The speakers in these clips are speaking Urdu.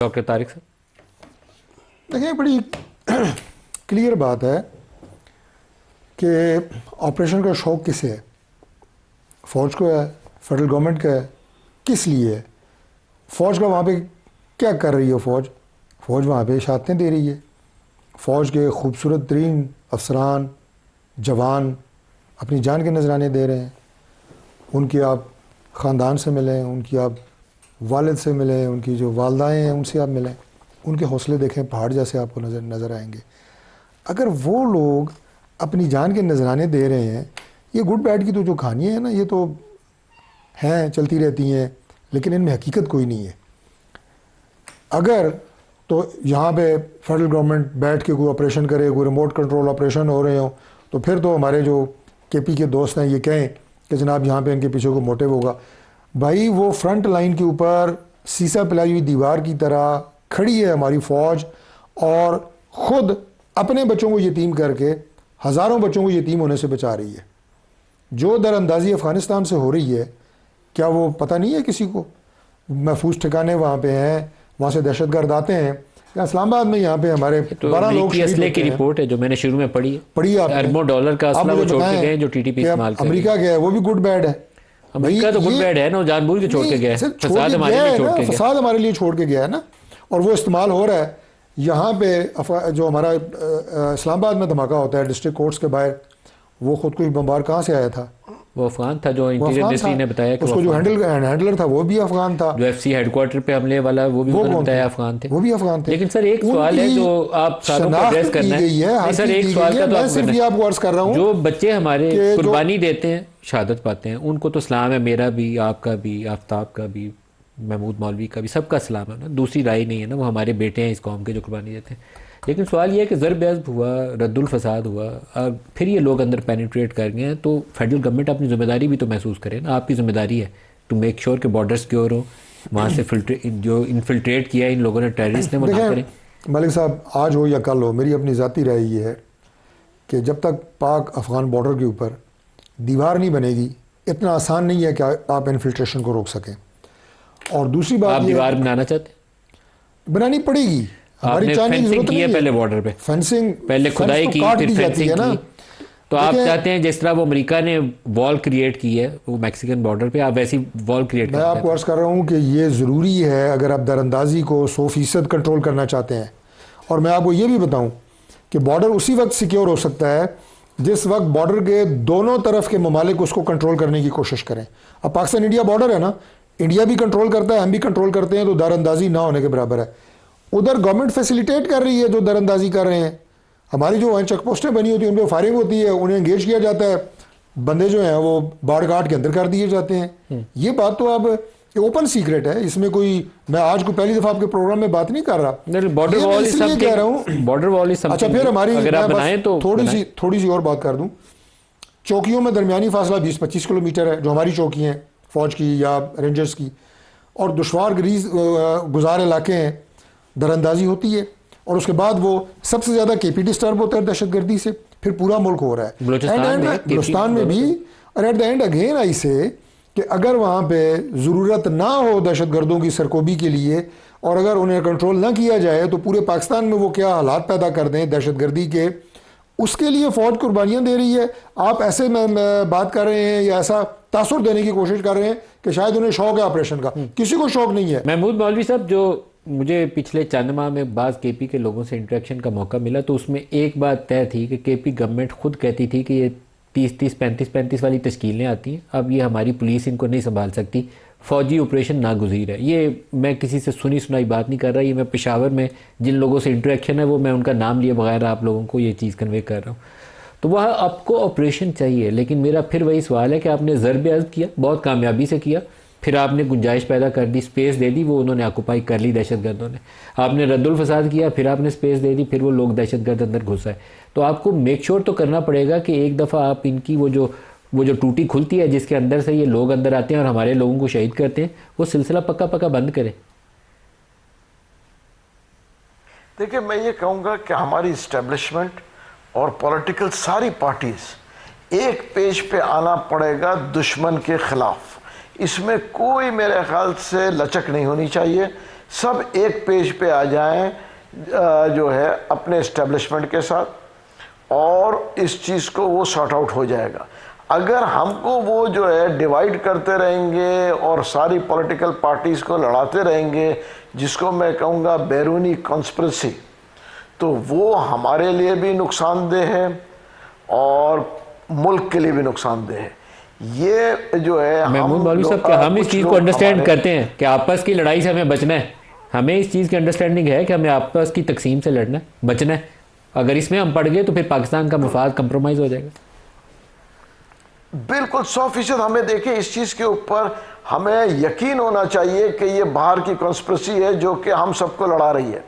شوکت طارق صاحب؟ دیکھیں بڑی کلیئر بات ہے کہ آپریشن کا شوق کسے ہے؟ فوج کو ہے، فیڈرل گورنمنٹ کا ہے، کس لیے ہے؟ فوج کا وہاں پہ کیا کر رہی ہے؟ فوج وہاں پہ شہادتیں دے رہی ہے. فوج کے خوبصورت ترین افسران جوان اپنی جان کے نذرانے دے رہے ہیں. ان کی آپ خاندان سے ملیں، ان کی آپ والد سے ملیں، ان کی جو والدائیں ہیں ان سے آپ ملیں، ان کے حوصلے دیکھیں پہاڑ جیسے آپ کو نظر آئیں گے. اگر وہ لوگ اپنی جان کے نذرانے دے رہے ہیں، یہ گڈ بیڈ کی تو جو کہانیاں ہیں نا، یہ تو ہیں، چلتی رہتی ہیں، لیکن ان میں حقیقت کوئی نہیں ہے. اگر تو یہاں پہ فیڈرل گورنمنٹ بیٹھ کے کوئی آپریشن کرے، کوئی ریموٹ کنٹرول آپریشن ہو رہے ہوں، تو پھر تو ہمارے جو کے پی کے دوست ہیں یہ کہیں کہ جناب یہاں پہ ان کے پیچھے کو موٹیو ہوگا. بھائی وہ فرنٹ لائن کے اوپر سیسا پلائی ہوئی دیوار کی طرح کھڑی ہے ہماری فوج، اور خود اپنے بچوں کو یتیم کر کے ہزاروں بچوں کو یتیم ہونے سے بچا رہی ہے. جو در اندازی افغانستان سے ہو رہی ہے، کیا وہ پتہ نہیں ہے کسی کو؟ محفوظ ٹھکانے وہاں پہ ہیں، وہاں سے دہشت گرد آتے ہیں. اسلام آباد میں یہاں پہ ہمارے 12 لوگ شہید اسلحے ہوتے کی ہیں. رپورٹ ہے جو میں نے شروع میں پڑھی آپ نے اربوں ڈالر کا اسلحہ وہ چھوڑ کے گئے جو ٹی ٹی پی کہ استعمال کر امریکہ گیا ہے، وہ بھی گڈ بیڈ ہے. امریکہ تو گڈ بیڈ ہے نا، جان بوجھ کے چھوڑ کے گیا ہے، فساد ہمارے لیے چھوڑ کے گیا، فساد ہمارے لیے چھوڑ کے گیا ہے نا، اور وہ استعمال ہو رہا ہے. یہاں پہ جو ہمارا اسلام آباد میں دھماکہ ہوتا ہے ڈسٹرکٹ کورٹس کے باہر، وہ خود کوئی بمبار کہاں سے آیا تھا؟ وہ افغان تھا جو انٹیریئر منسٹری نے بتایا کہ اس کو جو ہینڈلر تھا وہ بھی افغان تھا، جو ایف سی ہیڈ کوارٹر پہ حملے والا وہ بھی انہوں نے بتایا افغان تھے، وہ بھی افغان تھے. لیکن سر ایک سوال ہے جو آپ ساتھوں کو ایڈریس کرنا ہے. سر ایک سوال کا تو آپ صرف یہ آپ کو عرض کر رہا ہوں، جو بچے ہمارے قربانی دیتے ہیں، شہادت پاتے ہیں، ان کو تو سلام ہے، میرا بھی، آپ کا بھی، آفتاب کا بھی، محمود مولوی کا بھی، سب کا سلام ہے نا، دوسری رائے نہیں ہے نا، وہ ہمارے بیٹے ہیں اس قوم کے جو قربانی دیتے ہیں. لیکن سوال یہ ہے کہ ضرب عضب ہوا، رد الفساد ہوا، اور پھر یہ لوگ اندر پینیٹریٹ کر گئے ہیں، تو فیڈرل گورنمنٹ اپنی ذمہ داری بھی تو محسوس کرے نا. آپ کی ذمہ داری ہے ٹو میک شیور کہ بارڈر سیکیور ہو، وہاں سے جو انفلٹریٹ کیا ہے ان لوگوں نے ٹیررسٹ نے وہ نہ کریں. ملک صاحب آج ہو یا کل ہو، میری اپنی ذاتی رائے یہ ہے کہ جب تک پاک افغان بارڈر کے اوپر دیوار نہیں بنے گی، اتنا آسان نہیں ہے کہ آپ انفلٹریشن کو روک سکیں. اور دوسری بات آپ دیوار بنانا چاہتے ہیں؟ بنانی پڑے گی، ہماری چاہنے کی ضرورت نہیں ہے. پہلے بارڈر پہ فینسنگ پہلے کھدائی کی، پھر فینسنگ کی، تو آپ چاہتے ہیں جس طرح وہ امریکہ نے وال کریٹ کی ہے وہ میکسیکن بارڈر پہ، آپ ویسی وال کریٹ کریں. میں آپ کو عرض کر رہا ہوں کہ یہ ضروری ہے اگر آپ دراندازی کو 100% کنٹرول کرنا چاہتے ہیں. اور میں آپ کو یہ بھی بتاؤں کہ بارڈر اسی وقت سیکیور ہو سکتا ہے جس وقت بارڈر کے دونوں طرف کے ممالک اس کو کنٹرول کرنے کی کوشش کریں. اب پاکستان انڈیا بارڈر ہے نا، انڈیا بھی کنٹرول کرتا ہے، ہم بھی کنٹرول کرتے ہیں، تو دراندازی نہ ہونے کے برابر ہے. ادھر گورنمنٹ فیسیلیٹیٹ کر رہی ہے جو دراندازی کر رہے ہیں. ہماری جو چیک پوسٹیں بنی ہوتی ہیں ان پہ فائرنگ ہوتی ہے، انہیں انگیج کیا جاتا ہے، بندے جو ہیں وہ باڑ گاٹ کے اندر کر دیے جاتے ہیں. یہ بات تو اب اوپن سیکرٹ ہے، اس میں کوئی، میں آج کو پہلی دفعہ آپ کے پروگرام میں بات نہیں کر رہا. بارڈر وال اس لیے کہہ رہا ہوں، بارڈر وال اچھا پھر ہماری تھوڑی سی اور بات کر دوں. چوکیوں میں درمیانی فاصلہ 20-25 کلومیٹر ہے جو ہماری چوکی ہیں فوج کی یا رینجرز کی، اور دشوار گزار علاقے ہیں، دراندازی ہوتی ہے، اور اس کے بعد وہ سب سے زیادہ کے پی ڈسٹرب ہوتا ہے دہشت گردی سے، پھر پورا ملک ہو رہا ہے بلوچستان میں بھی. اور ایٹ دا اینڈ اگین آئی سے کہ اگر وہاں پہ ضرورت نہ ہو دہشت گردوں کی سرکوبی کے لیے، اور اگر انہیں کنٹرول نہ کیا جائے تو پورے پاکستان میں وہ کیا حالات پیدا کر دیں دہشت گردی کے، اس کے لیے فوج قربانیاں دے رہی ہے. آپ ایسے میں بات کر رہے ہیں یا ایسا تاثر دینے کی کوشش کر رہے ہیں کہ شاید انہیں شوق ہے آپریشن کا، کسی کو شوق نہیں ہے. محمود مولوی صاحب، جو مجھے پچھلے چند ماہ میں بعض کے پی کے لوگوں سے انٹریکشن کا موقع ملا، تو اس میں ایک بات طے تھی کہ کے پی گورنمنٹ خود کہتی تھی کہ یہ 30-30 35-35 والی تشکیلیں آتی ہیں، اب یہ ہماری پولیس ان کو نہیں سنبھال سکتی، فوجی آپریشن ناگزیر ہے. یہ میں کسی سے سنی سنائی بات نہیں کر رہا، یہ میں پشاور میں جن لوگوں سے انٹریکشن ہے وہ میں ان کا نام لیے بغیر آپ لوگوں کو یہ چیز کنوے کر رہا ہوں. تو وہاں آپ کو آپریشن چاہیے، لیکن میرا پھر وہی سوال ہے کہ آپ نے ضرب عضب کیا، بہت کامیابی سے کیا، پھر آپ نے گنجائش پیدا کر دی، سپیس دے دی، وہ انہوں نے آکوپائی کر لی دہشت گردوں نے. آپ نے رد الفساد کیا، پھر آپ نے سپیس دے دی، پھر وہ لوگ دہشت گرد اندر گھسا ہے. تو آپ کو میک شور تو کرنا پڑے گا کہ ایک دفعہ آپ ان کی وہ جو ٹوٹی کھلتی ہے جس کے اندر سے یہ لوگ اندر آتے ہیں اور ہمارے لوگوں کو شہید کرتے ہیں، وہ سلسلہ پکا بند کریں. دیکھیں میں یہ کہوں گا کہ ہماری اسٹیبلشمنٹ اور پولیٹیکل ساری پارٹیز ایک پیج پہ آنا پڑے گا دشمن کے خلاف. اس میں کوئی میرے خیال سے لچک نہیں ہونی چاہیے سب ایک پیج پہ آ جائیں جو ہے اپنے اسٹیبلشمنٹ کے ساتھ, اور اس چیز کو وہ سارٹ آؤٹ ہو جائے گا. اگر ہم کو وہ جو ہے ڈیوائیڈ کرتے رہیں گے اور ساری پولیٹیکل پارٹیز کو لڑاتے رہیں گے, جس کو میں کہوں گا بیرونی کانسپریسی, تو وہ ہمارے لیے بھی نقصان دہ ہے اور ملک کے لیے بھی نقصان دہ ہے. یہ جو ہے محمود مولوی صاحب, کہ ہم اس چیز کو انڈرسٹینڈ کرتے ہیں کہ آپس کی لڑائی سے ہمیں بچنا ہے, ہمیں اس چیز کی انڈرسٹینڈنگ ہے کہ ہمیں آپس کی تقسیم سے لڑنا ہے, بچنا ہے. اگر اس میں ہم پڑ گئے تو پھر پاکستان کا مفاد کمپرومائز ہو جائے گا. بالکل 100% ہمیں دیکھیں اس چیز کے اوپر ہمیں یقین ہونا چاہیے کہ یہ باہر کی کانسپریسی ہے جو کہ ہم سب کو لڑا رہی ہے.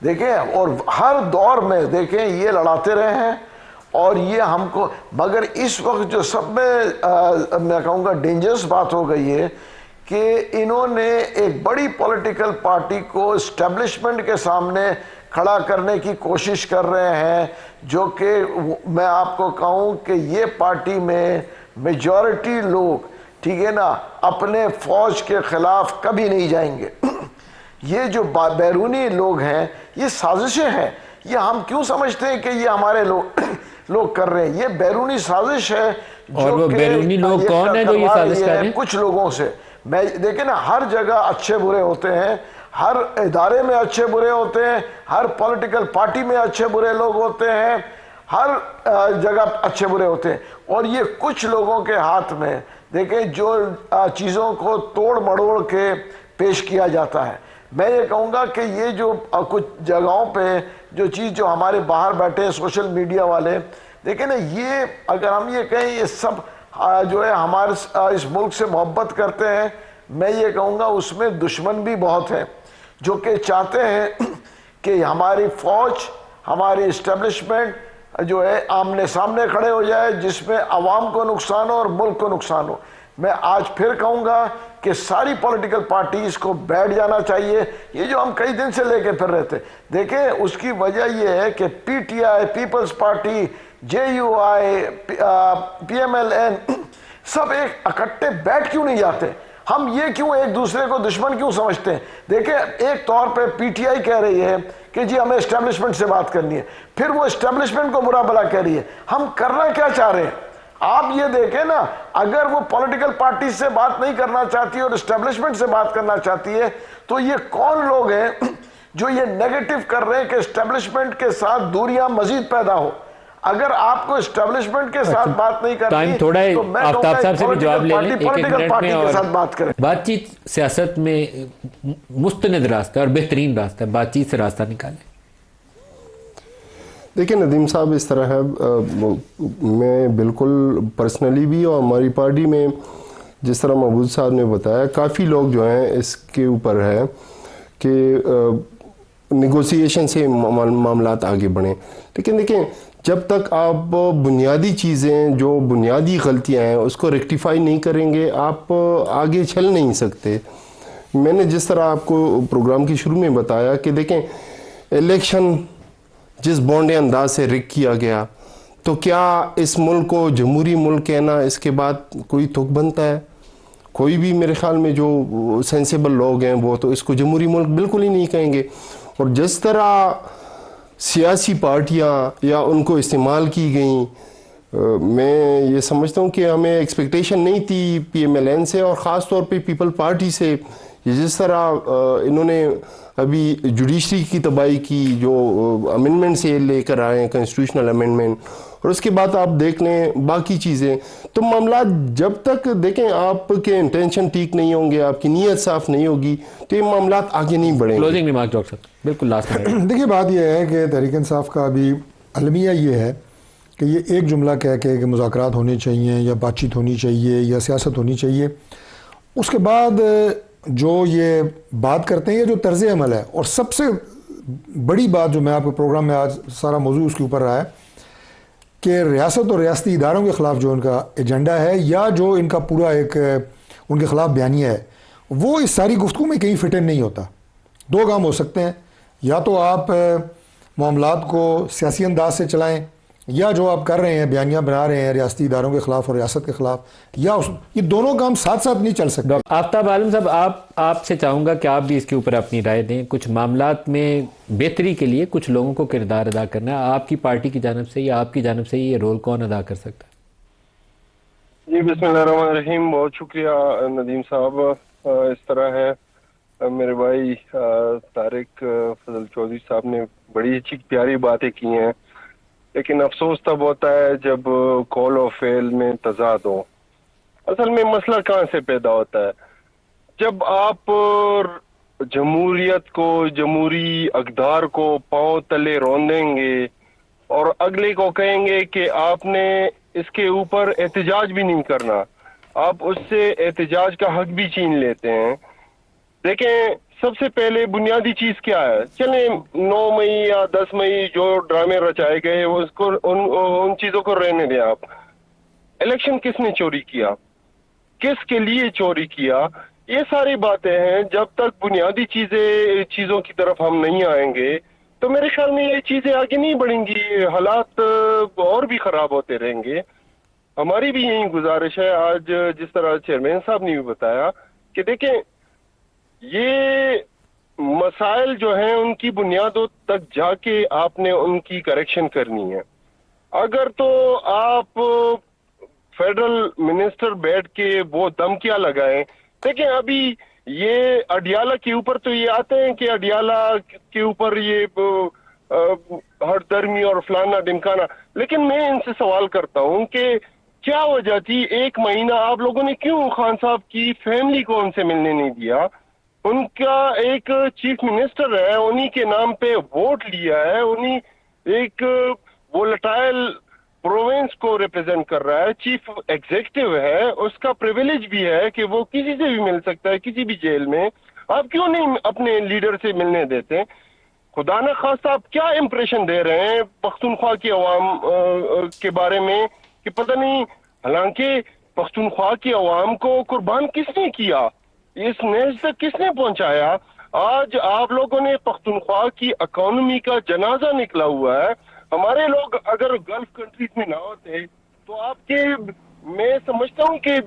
دیکھیں, اور ہر دور میں دیکھیں یہ لڑاتے رہے ہیں, اور یہ ہم کو, مگر اس وقت جو سب میں کہوں گا ڈینجرس بات ہو گئی ہے کہ انہوں نے ایک بڑی پولیٹیکل پارٹی کو اسٹیبلشمنٹ کے سامنے کھڑا کرنے کی کوشش کر رہے ہیں, جو کہ میں آپ کو کہوں کہ یہ پارٹی میں میجورٹی لوگ, ٹھیک ہے نا, اپنے فوج کے خلاف کبھی نہیں جائیں گے. یہ جو بیرونی لوگ ہیں یہ سازشیں ہیں. یہ ہم کیوں سمجھتے ہیں کہ یہ ہمارے لوگ کر رہے ہیں؟ یہ بیرونی سازش ہے. اور وہ بیرونی لوگ کون ہیں جو یہ سازش کر رہے ہیں؟ کچھ لوگوں سے. میں دیکھیں نا, ہر جگہ اچھے برے ہوتے ہیں, ہر ادارے میں اچھے برے ہوتے ہیں, ہر پولیٹیکل پارٹی میں اچھے برے لوگ ہوتے ہیں, ہر جگہ اچھے برے ہوتے ہیں. اور یہ کچھ لوگوں کے ہاتھ میں دیکھیں جو چیزوں کو توڑ مڑوڑ کے پیش کیا جاتا ہے. میں یہ کہوں گا کہ یہ جو کچھ جگہوں پہ جو چیز جو ہمارے باہر بیٹھے ہیں سوشل میڈیا والے, دیکھیں نا, یہ اگر ہم یہ کہیں یہ سب جو ہے ہمارے اس ملک سے محبت کرتے ہیں, میں یہ کہوں گا اس میں دشمن بھی بہت ہیں جو کہ چاہتے ہیں کہ ہماری فوج, ہماری اسٹیبلشمنٹ جو ہے آمنے سامنے کھڑے ہو جائے, جس میں عوام کو نقصان ہو اور ملک کو نقصان ہو. میں آج پھر کہوں گا کہ ساری پولیٹیکل پارٹیز کو بیٹھ جانا چاہیے. یہ جو ہم کئی دن سے لے کے پھر رہے تھے, دیکھیں اس کی وجہ یہ ہے کہ P T I, Peoples Party, J U I, P M L N, سب ایک اکٹھے بیٹھ کیوں نہیں جاتے؟ ہم یہ کیوں ایک دوسرے کو دشمن کیوں سمجھتے ہیں؟ دیکھیں ایک طور پہ پی ٹی آئی کہہ رہی ہے کہ جی ہمیں اسٹیبلشمنٹ سے بات کرنی ہے, پھر وہ اسٹیبلشمنٹ کو برا بھلا کہہ رہی ہے. ہم کرنا کیا چاہ رہے ہیں؟ آپ یہ دیکھیں نا, اگر وہ پولیٹیکل پارٹی سے بات نہیں کرنا چاہتی اور اسٹیبلشمنٹ سے بات کرنا چاہتی ہے, تو یہ کون لوگ ہیں جو یہ نیگیٹو کر رہے ہیں کہ اسٹیبلشمنٹ کے ساتھ دوریاں مزید پیدا ہو؟ اگر آپ کو اسٹیبلشمنٹ کے ساتھ بات نہیں کرنی تھوڑا تو میں آفتاب صاحب سے بھی جواب لے لیں پولیٹیکل پارٹی کے ساتھ بات کریں. بات چیت سیاست میں مستند راستہ اور بہترین راستہ ہے, بات چیت سے راستہ نکالیں. دیکھیں ندیم صاحب, اس طرح ہے, میں بالکل پرسنلی بھی اور ہماری پارٹی میں جس طرح محبوب صاحب نے بتایا, کافی لوگ جو ہیں اس کے اوپر ہے کہ نیگوسیشن سے معاملات آگے بڑھیں. لیکن دیکھیں, جب تک آپ بنیادی چیزیں جو بنیادی غلطیاں ہیں اس کو ریکٹیفائی نہیں کریں گے, آپ آگے چل نہیں سکتے. میں نے جس طرح آپ کو پروگرام کی شروع میں بتایا کہ دیکھیں الیکشن جس بونڈے انداز سے رک کیا گیا, تو کیا اس ملک کو جمہوری ملک کہنا اس کے بعد کوئی تک بنتا ہے؟ کوئی بھی میرے خیال میں جو سینسیبل لوگ ہیں وہ تو اس کو جمہوری ملک بالکل ہی نہیں کہیں گے. اور جس طرح سیاسی پارٹیاں یا ان کو استعمال کی گئیں, میں یہ سمجھتا ہوں کہ ہمیں ایکسپیکٹیشن نہیں تھی پی ایم ایل این سے اور خاص طور پہ پیپل پارٹی سے. جس طرح انہوں نے ابھی جوڈیشری کی تباہی کی, جو امینڈمنٹ سے لے کر آئے ہیں, کنسٹیٹیوشنل امینڈمنٹ, اور اس کے بعد آپ دیکھ لیں باقی چیزیں, تو معاملات جب تک دیکھیں آپ کے انٹینشن ٹھیک نہیں ہوں گے, آپ کی نیت صاف نہیں ہوگی, تو یہ معاملات آگے نہیں بڑھیں گے. کلوزنگ ریمارک ڈاکٹر صاحب, بالکل لاسٹ میں. دیکھیے بات یہ ہے کہ تحریک انصاف کا ابھی المیہ یہ ہے کہ یہ ایک جملہ کہہ کے کہ مذاکرات ہونے چاہیے یا بات چیت ہونی چاہیے یا سیاست ہونی چاہیے, اس کے بعد جو یہ بات کرتے ہیں یہ جو طرز عمل ہے, اور سب سے بڑی بات جو میں آپ کے پروگرام میں آج سارا موضوع اس کے اوپر رہا ہے کہ ریاست اور ریاستی اداروں کے خلاف جو ان کا ایجنڈا ہے یا جو ان کا پورا ایک ان کے خلاف بیانیہ ہے, وہ اس ساری گفتگو میں کہیں فٹ ان نہیں ہوتا. دو کام ہو سکتے ہیں, یا تو آپ معاملات کو سیاسی انداز سے چلائیں یا جو آپ کر رہے ہیں بیانیاں بنا رہے ہیں ریاستی اداروں کے خلاف اور ریاست کے خلاف، یا یہ دونوں کام ساتھ ساتھ نہیں چل سکتے۔ آفتاب عالم صاحب، آپ سے چاہوں گا کہ آپ بھی اس کے اوپر اپنی رائے دیں۔ کچھ معاملات میں بہتری کے لیے کچھ لوگوں کو کردار ادا کرنا ہے، آپ کی پارٹی کی جانب سے یا آپ کی جانب سے یہ رول کون ادا کر سکتا ہے؟ جی بسم اللہ الرحمن الرحیم، بہت شکریہ ندیم صاحب۔ اس طرح ہے میرے بھائی طارق فضل چودھری صاحب نے بڑی اچھی پیاری باتیں کی ہیں، لیکن افسوس تب ہوتا ہے جب قول و فعل میں تضاد ہو۔ اصل میں مسئلہ کہاں سے پیدا ہوتا ہے؟ جب آپ جمہوریت کو، جمہوری اقدار کو پاؤں تلے روندیں گے اور اگلے کو کہیں گے کہ آپ نے اس کے اوپر احتجاج بھی نہیں کرنا، آپ اس سے احتجاج کا حق بھی چھین لیتے ہیں۔ دیکھیں، سب سے پہلے بنیادی چیز کیا ہے؟ چلیں 9 مئی یا 10 مئی جو ڈرامے رچائے گئے اس کو ان چیزوں کو رہنے دیں۔ آپ الیکشن کس نے چوری کیا، کس کے لیے چوری کیا، یہ ساری باتیں ہیں۔ جب تک بنیادی چیزوں کی طرف ہم نہیں آئیں گے تو میرے خیال میں یہ چیزیں آگے نہیں بڑھیں گی، حالات اور بھی خراب ہوتے رہیں گے۔ ہماری بھی یہی گزارش ہے، آج جس طرح چیئرمین صاحب نے بھی بتایا کہ دیکھیں یہ مسائل جو ہیں ان کی بنیادوں تک جا کے آپ نے ان کی کریکشن کرنی ہے۔ اگر تو آپ فیڈرل منسٹر بیٹھ کے وہ دھمکیاں لگائیں، دیکھیں ابھی یہ اڈیالہ کے اوپر تو یہ آتے ہیں کہ اڈیالہ کے اوپر یہ ہر درمی اور فلانا ڈمکانا، لیکن میں ان سے سوال کرتا ہوں کہ کیا وجہ تھی 1 مہینہ آپ لوگوں نے کیوں خان صاحب کی فیملی کو ان سے ملنے نہیں دیا؟ ان کا ایک چیف منسٹر ہے، انہی کے نام پہ ووٹ لیا ہے، انہی ایک وولٹائل پروونس کو ریپرزینٹ کر رہا ہے، چیف ایگزیکٹو ہے، اس کا پریویلیج بھی ہے کہ وہ کسی سے بھی مل سکتا ہے کسی بھی جیل میں۔ آپ کیوں نہیں اپنے لیڈر سے ملنے دیتے؟ خدا نہ خواستہ آپ کیا امپریشن دے رہے ہیں پختونخوا کی عوام کے بارے میں کہ پتہ نہیں، حالانکہ پختونخوا کی عوام کو قربان کس نے کیا، اس نیز تک کس نے پہنچایا؟ آج آپ لوگوں نے پختونخوا کی اکانومی کا جنازہ نکلا ہوا ہے۔ ہمارے لوگ اگر گلف کنٹریز میں نہ ہوتے تو آپ کے، میں سمجھتا ہوں کہ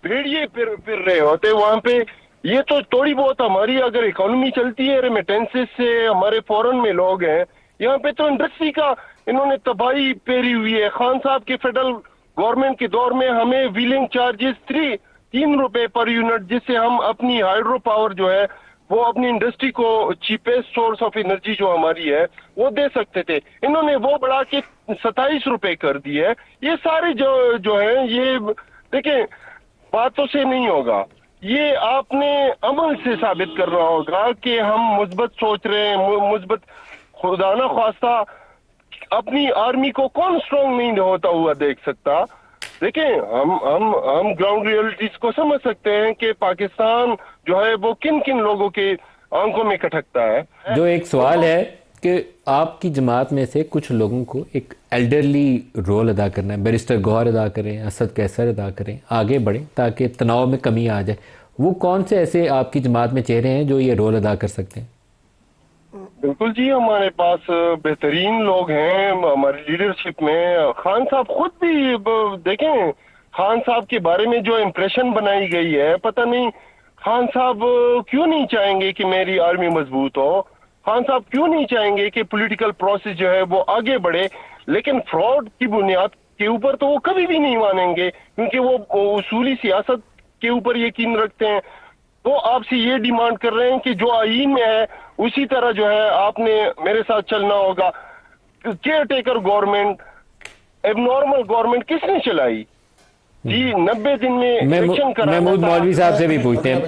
بھیڑیے پھر رہے ہوتے وہاں پہ۔ یہ تو تھوڑی بہت ہماری اگر اکانومی چلتی ہے ریمیٹنسز سے، ہمارے فورن میں لوگ ہیں، یہاں پہ تو انڈسٹری کا انہوں نے تباہی پھیری ہوئی ہے۔ خان صاحب کے فیڈرل گورنمنٹ کے دور میں ہمیں ویلنگ چارجز 3 روپے پر یونٹ، جس سے ہم اپنی ہائیڈرو پاور جو ہے وہ اپنی انڈسٹری کو چیپسٹ سورس آف انرجی جو ہماری ہے وہ دے سکتے تھے، انہوں نے وہ بڑھا کے 27 روپے کر دی ہے۔ یہ سارے جو ہیں، یہ دیکھیں باتوں سے نہیں ہوگا، یہ آپ نے عمل سے ثابت کرنا ہوگا کہ ہم مثبت سوچ رہے ہیں، مثبت۔ خدا نہ خواستہ اپنی آرمی کو کون اسٹرانگ نہیں ہوتا ہوا دیکھ سکتا؟ دیکھیں ہم گراؤنڈ ریئلٹیز کو سمجھ سکتے ہیں کہ پاکستان جو ہے وہ کن کن لوگوں کے آنکھوں میں کھٹکتا ہے۔ جو ایک سوال ہے کہ آپ کی جماعت میں سے کچھ لوگوں کو ایک ایلڈرلی رول ادا کرنا ہے، بیرسٹر گوہر ادا کریں، اسد کیسر ادا کریں، آگے بڑھیں تاکہ تناؤ میں کمی آ جائے، وہ کون سے ایسے آپ کی جماعت میں چہرے ہیں جو یہ رول ادا کر سکتے ہیں؟ بالکل جی، ہمارے پاس بہترین لوگ ہیں ہماری لیڈرشپ میں۔ خان صاحب خود بھی دیکھیں، خان صاحب کے بارے میں جو امپریشن بنائی گئی ہے، پتہ نہیں خان صاحب کیوں نہیں چاہیں گے کہ میری آرمی مضبوط ہو، خان صاحب کیوں نہیں چاہیں گے کہ پولیٹیکل پروسیس جو ہے وہ آگے بڑھے، لیکن فراڈ کی بنیاد کے اوپر تو وہ کبھی بھی نہیں مانیں گے، کیونکہ وہ اصولی سیاست کے اوپر یقین رکھتے ہیں۔ تو آپ سے یہ ڈیمانڈ کر رہے ہیں کہ جو آئین میں ہے اسی طرح جو ہے آپ نے میرے ساتھ چلنا ہوگا۔ Caretaker government, abnormal government کس نے چلائی؟ جی 90 دن میں الیکشن کرانا تھا۔ محمود مولوی صاحب سے بھی پوچھتے ہیں،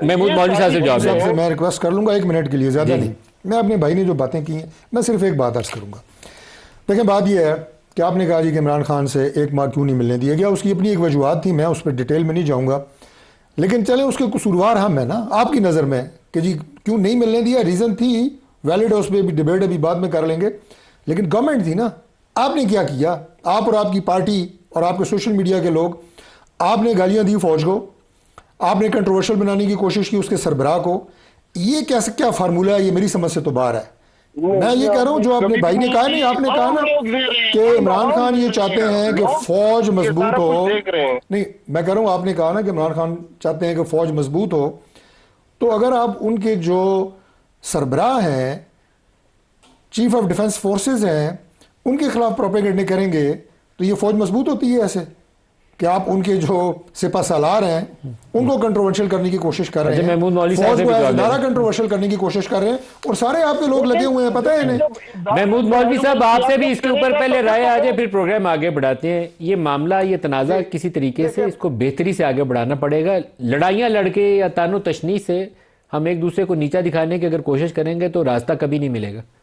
محمود مولوی صاحب سے جواب دیں۔ میں ریکویسٹ کر لوں گا 1 منٹ کے لیے، زیادہ نہیں۔ میں اپنے بھائی نے جو باتیں کی ہیں، میں صرف ایک بات عرض کروں گا۔ دیکھیں بات یہ ہے کہ آپ نے کہا جی کہ عمران خان سے 1 ماہ کیوں نہیں ملنے دیا گیا، اس کی اپنی ایک وجوہات تھی، میں اس پہ ڈیٹیل میں نہیں جاؤں گا، لیکن چلیں اس کے قصوروار ہم ہیں نا آپ کی نظر میں کہ جی کیوں نہیں ملنے دیا، ریزن تھی ویلڈ ہے، اس پہ بھی ڈیبیٹ ابھی بعد میں کر لیں گے، لیکن گورنمنٹ تھی نا۔ آپ نے کیا کیا؟ آپ اور آپ کی پارٹی اور آپ کے سوشل میڈیا کے لوگ، آپ نے گالیاں دی فوج کو، آپ نے کنٹروورشل بنانے کی کوشش کی اس کے سربراہ کو۔ یہ کیا فارمولہ ہے؟ یہ میری سمجھ سے تو باہر ہے میں یہ کہہ رہا ہوں جو آپ نے بھائی نے کہا نہیں، آپ نے کہا نا کہ عمران خان یہ چاہتے ہیں کہ فوج مضبوط ہو، نہیں میں کہہ رہا ہوں آپ نے کہا نا کہ عمران خان چاہتے ہیں کہ فوج مضبوط ہو، تو اگر آپ ان کے جو سربراہ ہیں، چیف آف ڈیفنس فورسز ہیں، ان کے خلاف پروپیگنڈے کریں گے تو یہ فوج مضبوط ہوتی ہے ایسے کہ آپ ان کے جو سپہ سالار ہیں ان کو کنٹروورشل کرنے کی کوشش کر رہے ہیں، محمود مولوی صاحب فوج سے کو بھی جواب ادارہ کنٹروورشل کرنے کی کوشش کر رہے ہیں، اور سارے آپ کے لوگ لگے ہوئے ہیں، پتہ ہے انہیں۔ محمود مولوی صاحب آپ سے بھی اس کے اوپر پہلے رائے آ جائے پھر پروگرام آگے بڑھاتے ہیں۔ یہ معاملہ، یہ تنازع کسی طریقے سے اس کو بہتری سے آگے بڑھانا پڑے گا۔ لڑائیاں لڑ کے یا تان و تشنیع سے ہم ایک دوسرے کو نیچا دکھانے کی اگر کوشش کریں گے تو راستہ کبھی نہیں ملے گا۔